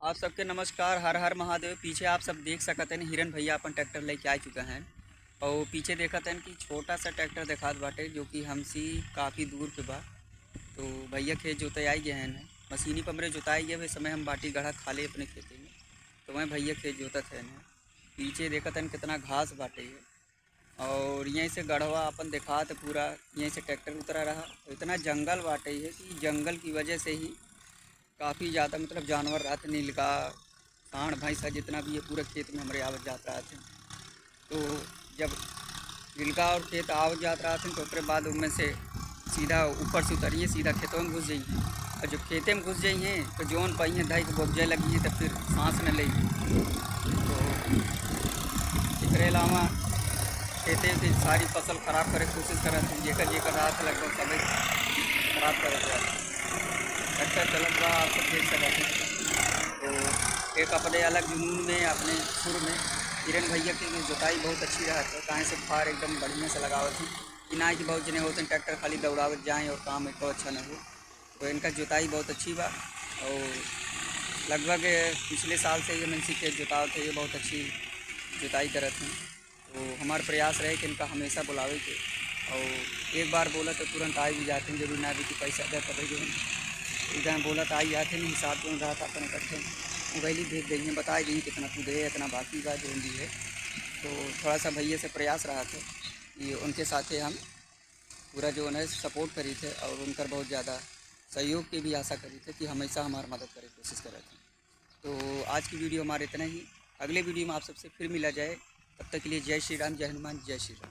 आप सबके नमस्कार। हर हर महादेव। पीछे आप सब देख सकते हैं हिरन भैया अपन ट्रैक्टर लेके आ चुका हैं। और पीछे देखते हैं कि छोटा सा ट्रैक्टर दिखात बाटे जो कि हमसे काफ़ी दूर पे बा। तो भैया खेत जोताई गए हैं, मशीनी पमरे जोताई गए। वह समय हम बाटी गढ़ा खाले अपने खेते में, तो वह भैया खेत जोतत है। पीछे देखते हैं कितना घास बाटे है। और यहीं से गढ़वा अपन देखा तो पूरा यहीं से ट्रैक्टर उतरा रहा। तो इतना जंगल बाटे है कि जंगल की वजह से ही काफ़ी ज़्यादा मतलब जानवर रहते, नीलगा सांड भैंसा जितना भी है पूरा खेत में हमारे आवत जात रहा थे। तो जब नीलगा और खेत आवत जात रहा थे तो उसके बाद उनमें से सीधा ऊपर से उतरिए सीधा खेतों में घुस जाइए। और जब खेते में घुस जाइए तो जोन पहिए दही के बोबजे लगी है तो फिर सांस न लेगी। तो इसके अलावा खेते की सारी फसल खराब करे कोशिश कर जेकर रात लगभग सभी खराब कर अच्छा चलत रहा। आप सब देख सकते हैं। तो एक अपने अलग जुनून में अपने सुर में हिरन भैया की जोताई बहुत अच्छी रहा था। कहाँ से फार एकदम बढ़िया से लगावत थी कि ना कि बहुत जने होते हैं ट्रैक्टर खाली दौड़ावत जाएँ और काम एक अच्छा न हो। तो इनका जोताई बहुत अच्छी बा। और लगभग पिछले साल से ये मनसी खेत जोताव थे, ये बहुत अच्छी जोताई करत हैं। तो हमारा प्रयास रहे कि इनका हमेशा बुलावे के। और एक बार बोला तो तुरंत आ भी जाते हैं, जरूरी ना भी कि पैसा दे तब जो इधर बोला तो आई आते नहीं। हिसाब जो रहा था अपन इकट्ठे मोबाइल भेज दी हैं, बता दी कितना तू दे इतना बाकी बा जो भी है। तो थोड़ा सा भैया से प्रयास रहा था कि उनके साथ हम पूरा जो है सपोर्ट करी थे और उनका बहुत ज़्यादा सहयोग की भी आशा करी थे कि हमेशा हमारी मदद करे कोशिश करे थे। तो आज की वीडियो हमारे इतना ही। अगले वीडियो में आप सबसे फिर मिला जाए। तब तक के लिए जय श्री राम, जय हनुमान, जय श्री राम।